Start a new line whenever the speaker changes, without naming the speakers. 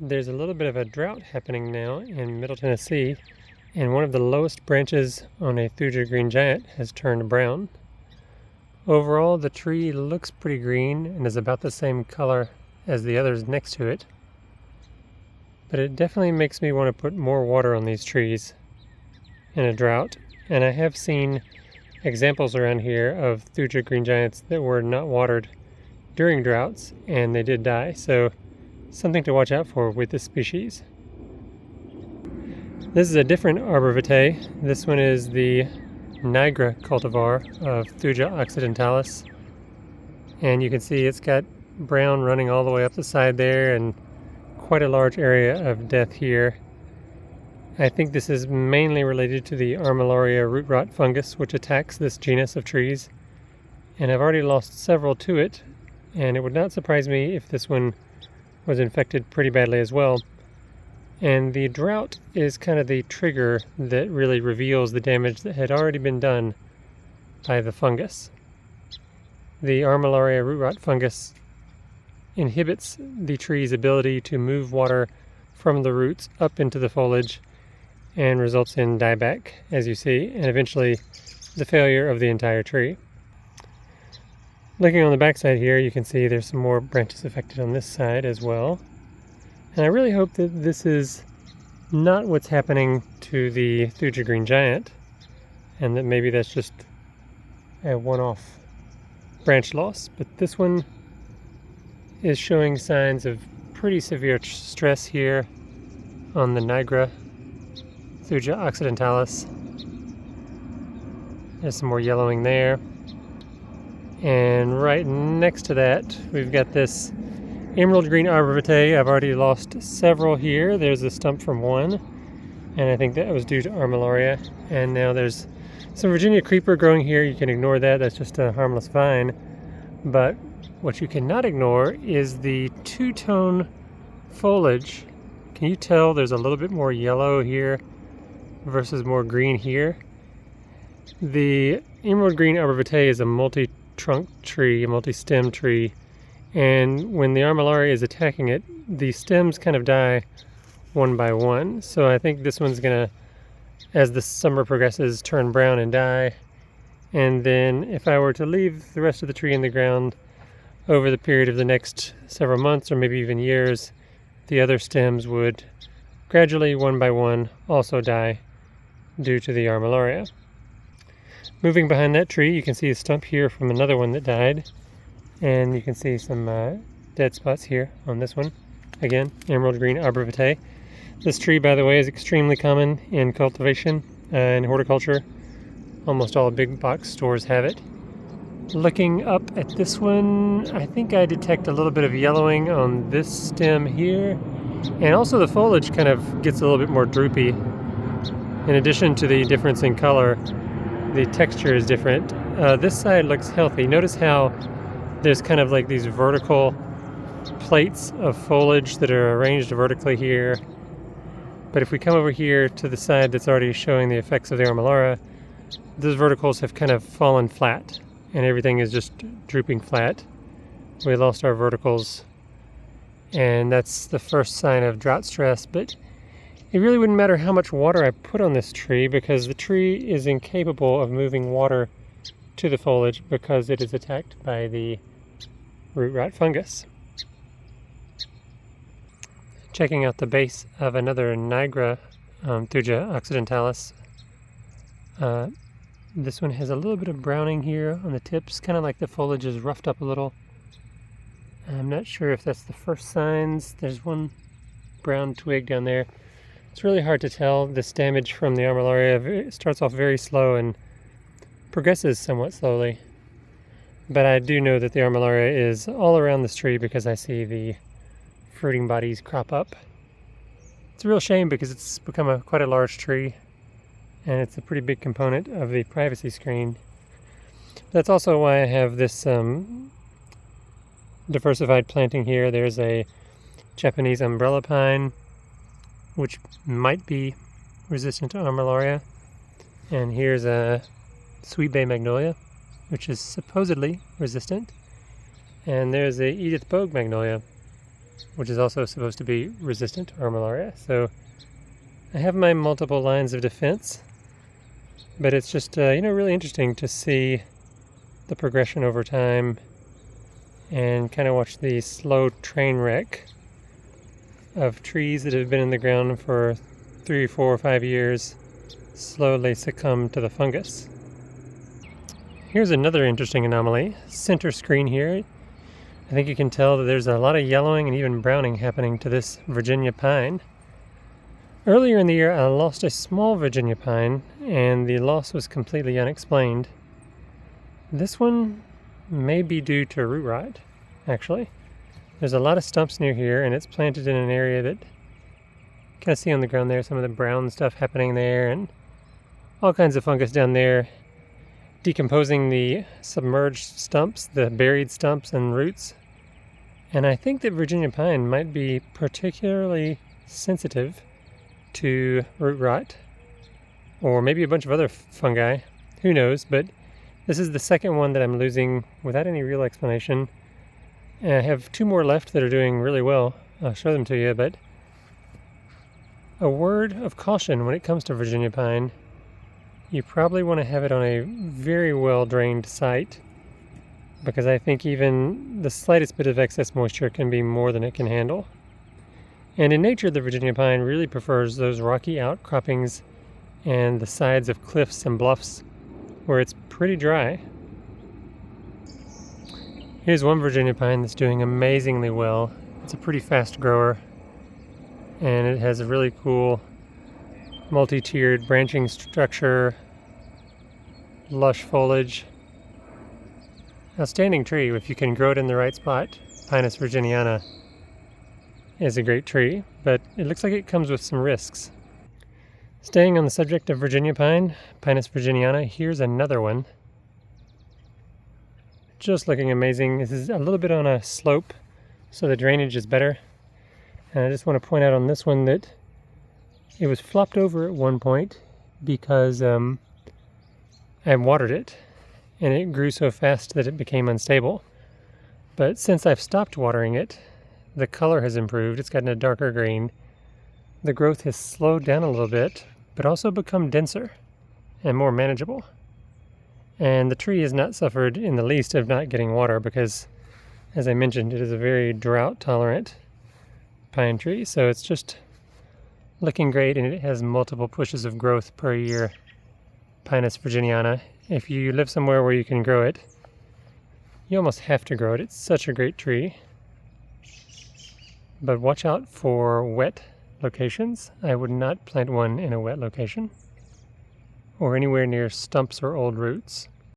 There's a little bit of a drought happening now in Middle Tennessee, and one of the lowest branches on a Thuja green giant has turned brown. Overall, the tree looks pretty green and is about the same color as the others next to it, but it definitely makes me want to put more water on these trees in a drought. And I have seen examples around here of Thuja green giants that were not watered during droughts and they did die, so something to watch out for with this species. This is a different Arborvitae. This one is the Nigra cultivar of Thuja occidentalis, and you can see it's got brown running all the way up the side there and quite a large area of death here. I think this is mainly related to the Armillaria root rot fungus, which attacks this genus of trees, and I've already lost several to it, and it would not surprise me if this one was infected pretty badly as well. And the drought is kind of the trigger that really reveals the damage that had already been done by the fungus. The Armillaria root rot fungus inhibits the tree's ability to move water from the roots up into the foliage and results in dieback, as you see, and eventually the failure of the entire tree. Looking on the backside here, you can see there's some more branches affected on this side as well. And I really hope that this is not what's happening to the Thuja green giant, and that maybe that's just a one-off branch loss. But this one is showing signs of pretty severe stress here on the Nigra Thuja occidentalis. There's some more yellowing there. And right next to that, we've got this emerald green Arborvitae. I've already lost several here. There's a stump from one, and I think that was due to Armillaria. And now there's some Virginia creeper growing here. You can ignore that. That's just a harmless vine. But what you cannot ignore is the two-tone foliage. Can you tell there's a little bit more yellow here versus more green here? The emerald green Arborvitae is a multi-trunk tree, a multi-stem tree, and when the Armillaria is attacking it, the stems kind of die one by one. So I think this one's gonna, as the summer progresses, turn brown and die. And then if I were to leave the rest of the tree in the ground over the period of the next several months or maybe even years, the other stems would gradually, one by one, also die due to the Armillaria. Moving behind that tree, you can see a stump here from another one that died. And you can see some dead spots here on this one. Again, emerald green Arborvitae. This tree, by the way, is extremely common in cultivation and horticulture. Almost all big box stores have it. Looking up at this one, I think I detect a little bit of yellowing on this stem here. And also the foliage kind of gets a little bit more droopy. In addition to the difference in color, the texture is different. This side looks healthy. Notice how there's kind of like these vertical plates of foliage that are arranged vertically here. But if we come over here to the side that's already showing the effects of the Armillaria, those verticals have kind of fallen flat and everything is just drooping flat. We lost our verticals, and that's the first sign of drought stress. But it really wouldn't matter how much water I put on this tree, because the tree is incapable of moving water to the foliage because it is attacked by the root rot fungus. Checking out the base of another Nigra Thuja occidentalis. This one has a little bit of browning here on the tips, kind of like the foliage is roughed up a little. I'm not sure if that's the first signs. There's one brown twig down there. It's really hard to tell. This damage from the Armillaria starts off very slow and progresses somewhat slowly. But I do know that the Armillaria is all around this tree because I see the fruiting bodies crop up. It's a real shame because it's become quite a large tree, and it's a pretty big component of the privacy screen. That's also why I have this diversified planting here. There's a Japanese umbrella pine, which might be resistant to Armillaria. And here's a sweet bay magnolia, which is supposedly resistant. And there's a Edith Bogue magnolia, which is also supposed to be resistant to Armillaria. So I have my multiple lines of defense, but it's just really interesting to see the progression over time and kind of watch the slow train wreck of trees that have been in the ground for 3, 4, or 5 years slowly succumb to the fungus. Here's another interesting anomaly. Center screen here. I think you can tell that there's a lot of yellowing and even browning happening to this Virginia pine. Earlier in the year I lost a small Virginia pine and the loss was completely unexplained. This one may be due to root rot, actually. There's a lot of stumps near here, and it's planted in an area that you kind of see on the ground there, some of the brown stuff happening there, and all kinds of fungus down there, decomposing the submerged stumps, the buried stumps and roots. And I think that Virginia pine might be particularly sensitive to root rot, or maybe a bunch of other fungi. Who knows, but this is the second one that I'm losing without any real explanation. And I have 2 more left that are doing really well. I'll show them to you, but a word of caution when it comes to Virginia pine. You probably want to have it on a very well drained site, because I think even the slightest bit of excess moisture can be more than it can handle. And in nature, the Virginia pine really prefers those rocky outcroppings and the sides of cliffs and bluffs where it's pretty dry. Here's one Virginia pine that's doing amazingly well. It's a pretty fast grower, and it has a really cool multi-tiered branching structure, lush foliage. Outstanding tree if you can grow it in the right spot. Pinus virginiana is a great tree, but it looks like it comes with some risks. Staying on the subject of Virginia pine, Pinus virginiana, here's another one. Just looking amazing. This is a little bit on a slope, so the drainage is better. And I just want to point out on this one that it was flopped over at one point because I watered it, and it grew so fast that it became unstable. But since I've stopped watering it, the color has improved. It's gotten a darker green. The growth has slowed down a little bit, but also become denser and more manageable. And the tree has not suffered in the least of not getting water because, as I mentioned, it is a very drought-tolerant pine tree. So it's just looking great, and it has multiple pushes of growth per year. Pinus virginiana. If you live somewhere where you can grow it, you almost have to grow it. It's such a great tree. But watch out for wet locations. I would not plant one in a wet location or anywhere near stumps or old roots.